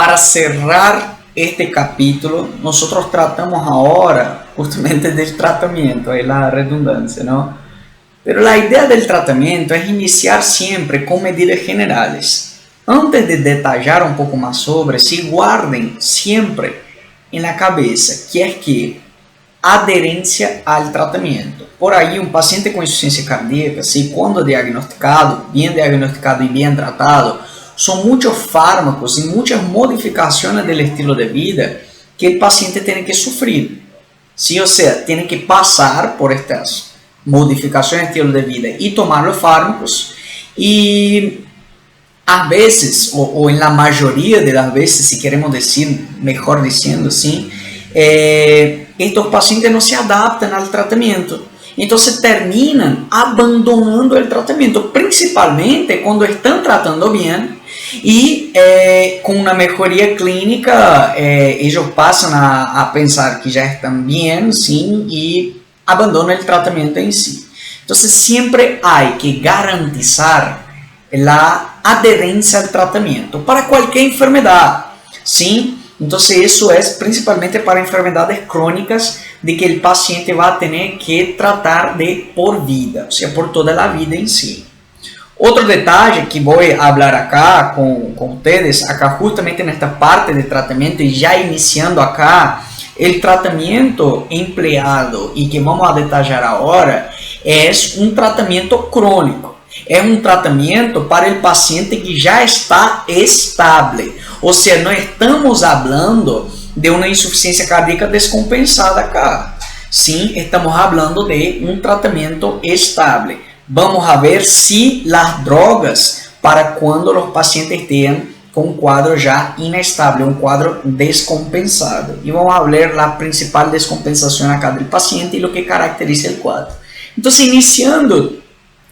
para cerrar este capítulo, nosotros tratamos ahora justamente del tratamiento, es la redundancia, ¿no? Pero la idea del tratamiento es iniciar siempre con medidas generales. Antes de detallar un poco más sobre, si guarden siempre en la cabeza que es que adherencia al tratamiento. Por ahí un paciente con insuficiencia cardíaca, si cuando diagnosticado y bien tratado, son muchos fármacos y muchas modificaciones del estilo de vida que el paciente tiene que sufrir. Sí, o sea, tiene que pasar por estas modificaciones de estilo de vida y tomar los fármacos, y a veces, o en la mayoría de las veces, si queremos decir, mejor diciendo, ¿sí? Estos pacientes no se adaptan al tratamiento, entonces terminan abandonando el tratamiento, principalmente cuando están tratando bien y con una mejoría clínica ellos pasan a pensar que ya están bien, ¿sí? Y abandonan el tratamiento en sí. Entonces siempre hay que garantizar la adherencia al tratamiento para cualquier enfermedad, ¿sí? Entonces eso es principalmente para enfermedades crónicas de que el paciente va a tener que tratar de por vida, o sea, por toda la vida en sí. Otro detalle que voy a hablar acá con ustedes, acá justamente en esta parte de tratamiento y ya iniciando acá, el tratamiento empleado y que vamos a detallar ahora es un tratamiento crónico. Es un tratamiento para el paciente que ya está estable. O sea, no estamos hablando de una insuficiencia cardíaca descompensada acá. Sim, estamos hablando de un tratamiento estable. Vamos a ver si las drogas para cuando los pacientes estén con un cuadro ya inestable, un cuadro descompensado. Y vamos a ver la principal descompensación acá del paciente y lo que caracteriza el cuadro. Entonces, iniciando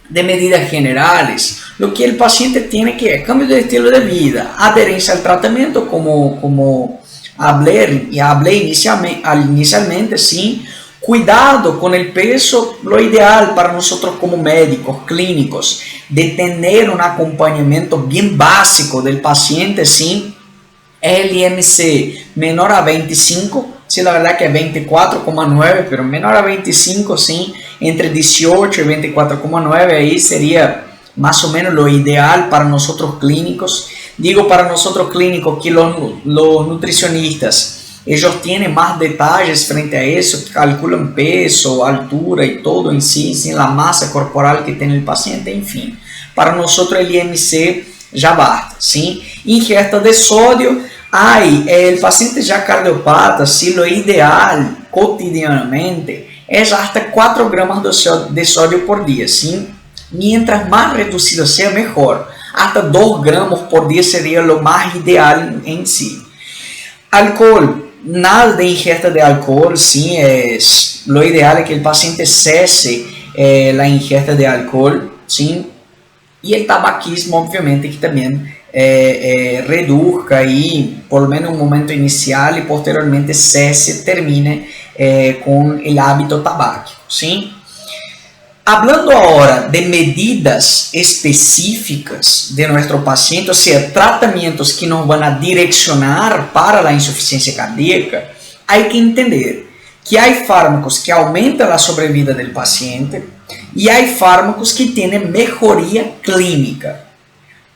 de medidas generales, lo que el paciente tiene que es cambio de estilo de vida, adherencia al tratamiento, como hablé inicialmente, sí. Cuidado con el peso, lo ideal para nosotros como médicos clínicos, de tener un acompañamiento bien básico del paciente, ¿sí? El IMC menor a 25, sí, la verdad que es 24,9, pero menor a 25, ¿sí? Entre 18 y 24,9, ahí sería más o menos lo ideal para nosotros clínicos. Digo para nosotros clínicos que los nutricionistas, ellos tienen más detalles frente a eso, calculan peso, altura y todo en sí, sin la masa corporal que tiene el paciente, en fin. Para nosotros el IMC ya basta, ¿sí? Ingesta de sodio, el paciente ya cardiopata, sí, lo ideal cotidianamente es hasta 4 gramos de sodio por día, ¿sí? Mientras más reducido sea, mejor. Hasta 2 gramos por día sería lo más ideal en sí. Alcohol. Nada de ingesta de alcohol, sim, lo ideal es que el paciente cese la ingesta de alcohol, sim, y el tabaquismo, obviamente, que también reduzca y por lo menos un momento inicial y posteriormente cese, termine con el hábito tabáquico, sim. Hablando ahora de medidas específicas de nuestro paciente, o sea, tratamientos que nos van a direccionar para la insuficiencia cardíaca, hay que entender que hay fármacos que aumentan la sobrevida del paciente y hay fármacos que tienen mejoría clínica.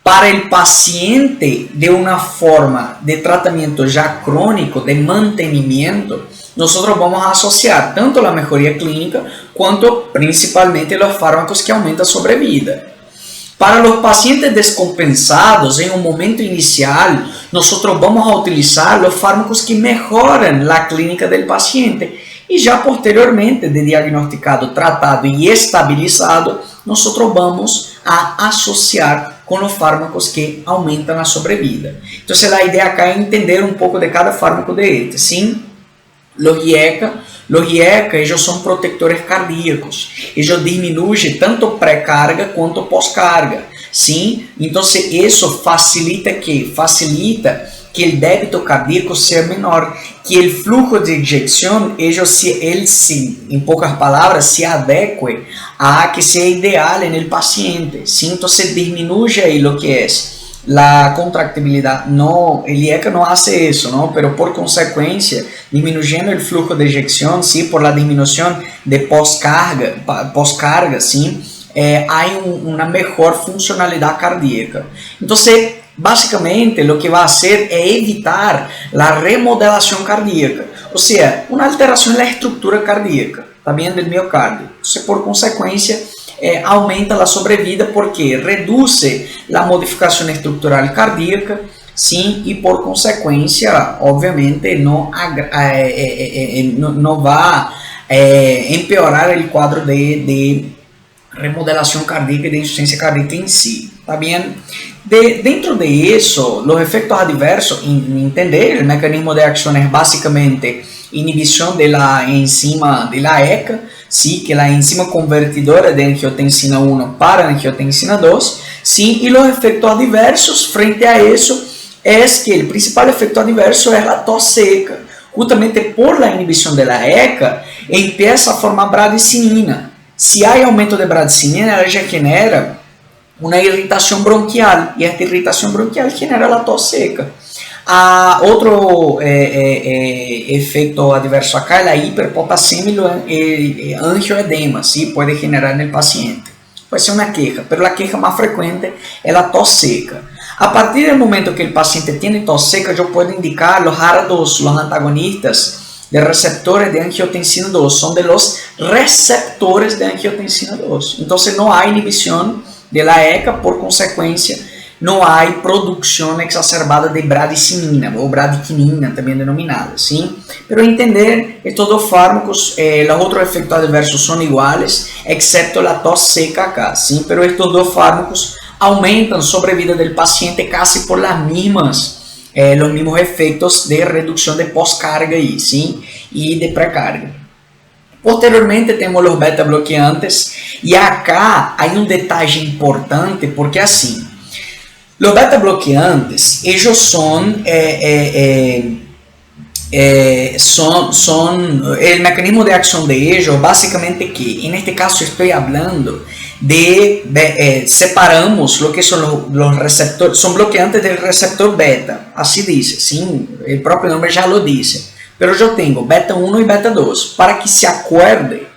Para el paciente de una forma de tratamiento ya crónico, de mantenimiento, nosotros vamos a asociar tanto la mejoría clínica quanto principalmente los fármacos que aumentan sobrevida. Para los pacientes descompensados en un momento inicial, nosotros vamos a utilizar los fármacos que mejoran la clínica del paciente y ya posteriormente de diagnosticado, tratado y estabilizado, nosotros vamos a asociar con los fármacos que aumentan la sobrevida. Entonces la idea acá es entender un poco de cada fármaco de este, ¿sí? Los IECA, ellos son protectores cardíacos, ellos disminuyen tanto pré-carga quanto pós-carga, ¿sí? Entonces eso facilita que el débito cardíaco sea menor, que el flujo de inyección, en pocas palabras, se adecue a que sea ideal en el paciente, ¿sí? Entonces disminuye ahí lo que es la contractibilidad. No, el IECA no hace eso, ¿no? Pero por consecuencia, disminuyendo el flujo de eyección, ¿sí? Por la disminución de poscarga, ¿sí? Hay una mejor funcionalidad cardíaca. Entonces, básicamente, lo que va a hacer es evitar la remodelación cardíaca, o sea, una alteración en la estructura cardíaca, también del miocardio. Entonces, por consecuencia, aumenta la sobrevida porque reduce la modificación estructural cardíaca, sim, y por consecuencia, obviamente, no va a empeorar el cuadro de remodelación cardíaca y de insuficiencia cardíaca en sí. ¿Está bien? Dentro de eso, los efectos adversos, entender el mecanismo de acción es básicamente inhibición de la enzima de la ECA, ¿sí? Que es la enzima convertidora de angiotensina 1 para angiotensina 2, ¿sí? Y los efectos adversos frente a eso es que el principal efecto adverso es la tos seca. Justamente por la inhibición de la ECA, empieza a formar bradicinina. Si hay aumento de bradicinina, ela já genera una irritación bronquial, y esta irritación bronquial genera la tos seca. Otro efecto adverso acá es la hiperpotasemia y angioedema, ¿sí? Puede generar en el paciente. Puede ser una queja, pero la queja más frecuente es la tos seca. A partir del momento que el paciente tiene tos seca, yo puedo indicar los ARA2, los antagonistas de receptores de angiotensina 2, son de los receptores de angiotensina 2. Entonces no hay inhibición de la ECA, por consecuencia, no hay producción exacerbada de bradicinina o bradiquinina, también denominada, ¿sí? Pero entender, estos dos fármacos, los otros efectos adversos son iguales, excepto la tos seca acá, ¿sí? Pero estos dos fármacos aumentan sobrevida del paciente casi por las mismas, los mismos efectos de reducción de poscarga ahí, ¿sí? Y de precarga. Posteriormente temos los beta bloqueantes, y acá hay un detalle importante, porque assim, los beta bloqueantes, ellos son el mecanismo de acción de ellos, básicamente que, en este caso estoy hablando de separamos lo que son los receptores, son bloqueantes del receptor beta, así dice, sim, el propio nombre ya lo dice. Pero yo tengo beta 1 y beta 2. Para que se acuerde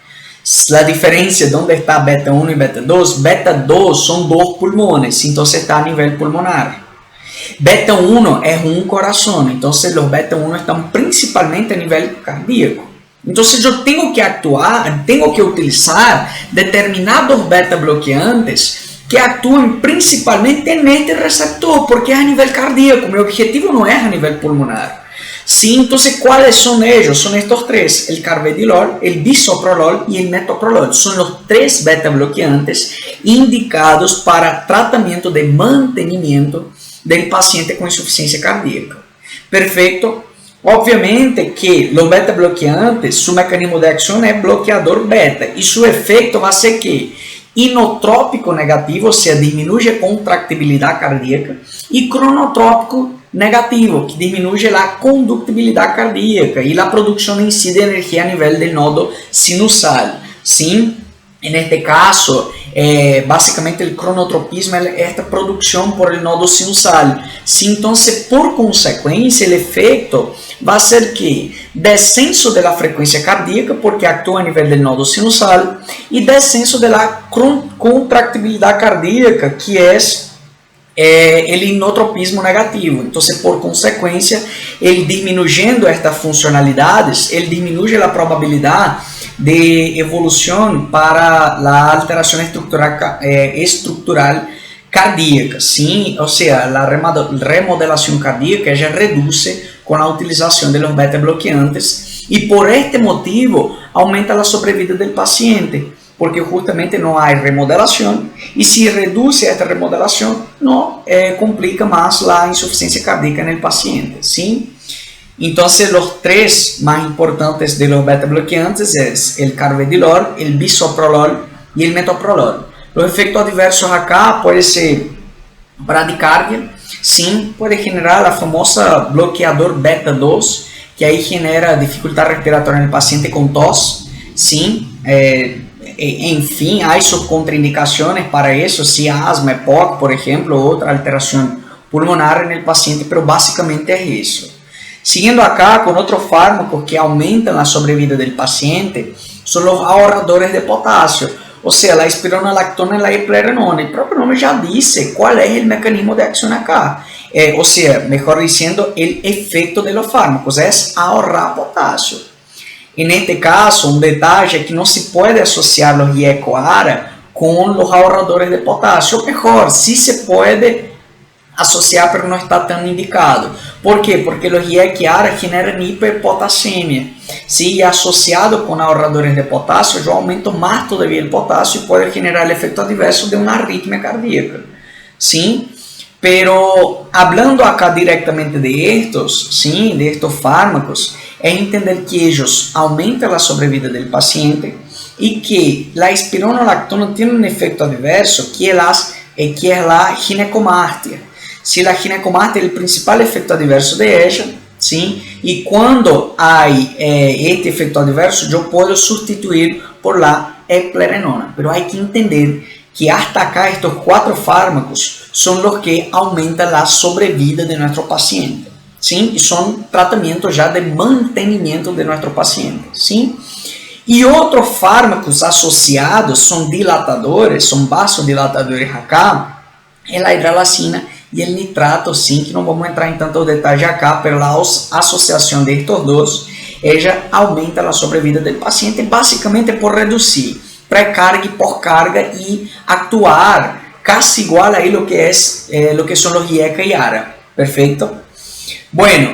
la diferencia de dónde está beta 1 y beta 2 son dos pulmones, entonces está a nivel pulmonar. Beta 1 es un corazón, entonces los beta 1 están principalmente a nivel cardíaco. Entonces yo tengo que actuar, tengo que utilizar determinados beta bloqueantes que actúan principalmente en este receptor, porque es a nivel cardíaco. Mi objetivo no es a nivel pulmonar. Sí, entonces, ¿cuáles son ellos? Son estos tres, el carvedilol, el bisoprolol y el metoprolol. Son los tres beta bloqueantes indicados para tratamiento de mantenimiento del paciente con insuficiencia cardíaca. Perfecto. Obviamente que los beta bloqueantes, su mecanismo de acción es bloqueador beta, y su efecto va a ser que inotrópico negativo, o sea, disminuye contractibilidad cardíaca, y cronotrópico negativo, que disminuye la conductibilidad cardíaca y la producción en sí de energía a nivel del nodo sinusal, ¿sí? En este caso, básicamente el cronotropismo es esta producción por el nodo sinusal, ¿sí? Entonces, por consecuencia, el efecto va a ser que descenso de la frecuencia cardíaca, porque actúa a nivel del nodo sinusal, y descenso de la contractibilidad cardíaca, que es el inotropismo negativo. Entonces, por consecuencia, ele disminuyendo estas funcionalidades, ele diminui a probabilidade de evolução para a alteração estrutural cardíaca, sim, ou seja, a remodelação cardíaca já reduz com a utilização de los beta bloqueantes, e por este motivo aumenta a sobrevida do paciente, porque justamente no hay remodelación, y si reduce esta remodelación, no complica más la insuficiencia cardíaca en el paciente, ¿sí? Entonces, los tres más importantes de los beta bloqueantes es el carvedilol, el bisoprolol y el metoprolol. Los efectos adversos acá pueden ser bradicardia, sim, puede generar la famosa bloqueador beta 2, que ahí genera dificultad respiratoria en el paciente con tos, sim, enfim, há sus contraindicaciones para eso, si asma, EPOC, por ejemplo, otra alteración pulmonar en el paciente, pero básicamente es eso. Siguiendo acá con otros fármacos que aumentan la sobrevida del paciente, son los ahorradores de potasio, o sea, la espironolactona y la eplerenona. El propio nombre ya dice cuál es el mecanismo de acción acá. O sea, mejor diciendo, el efecto de los fármacos es ahorrar potasio. En este caso, un detalle es que no se puede asociar los IECO-ARA con los ahorradores de potasio. Mejor, sí se puede asociar, pero no está tan indicado. ¿Por qué? Porque los IEC-ARA generan hiperpotasemia. Si asociado con ahorradores de potasio, yo aumento más todavía el potasio y puede generar el efecto adverso de una arritmia cardíaca. ¿Sí? Pero hablando acá directamente de estos, ¿sí? De estos fármacos, es entender que ellos aumentan la sobrevida del paciente y que la espironolactona tiene un efecto adverso que es la ginecomastia. Si la ginecomastia es el principal efecto adverso de ella, ¿sí? Y cuando hay este efecto adverso, yo puedo sustituir por la eplerenona. Pero hay que entender que hasta acá estos 4 fármacos son los que aumentan la sobrevida de nuestro paciente, ¿sí? Y son tratamientos ya de mantenimiento de nuestro paciente, ¿sí? Y otros fármacos asociados son dilatadores, son vasodilatadores acá, é la hidralacina e el nitrato, sim, que não vamos entrar em tanto detalhe acá, pero la associação de estos dos, ella aumenta a sobrevida do paciente, basicamente por reduzir pré-carga e por-carga e actuar casi igual a lo que son los IECA y ARA, ¿perfecto? Bueno,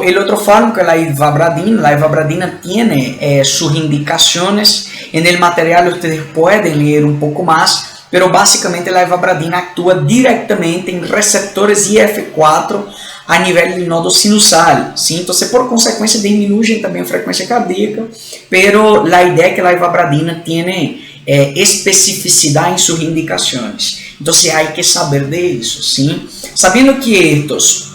el otro fármaco es la ivabradina. La ivabradina tiene sus indicaciones, en el material ustedes pueden leer un poco más, pero básicamente la ivabradina actúa directamente en receptores IF4 a nivel del nodo sinusal, ¿sí? Entonces, por consecuencia, disminuyen también frecuencia cardíaca, pero la idea es que la ivabradina tiene especificidad en sus indicaciones. Entonces, hay que saber de eso, ¿sí? Sabiendo que estos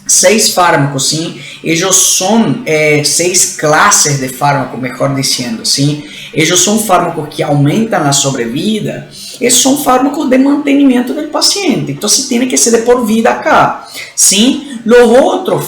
6 fármacos, ¿sí? Ellos son 6 clases de fármacos, mejor diciendo, ¿sí? Ellos son fármacos que aumentan la sobrevida. Esos son fármacos de mantenimiento del paciente. Entonces, tiene que ser de por vida acá, ¿sí? Los otros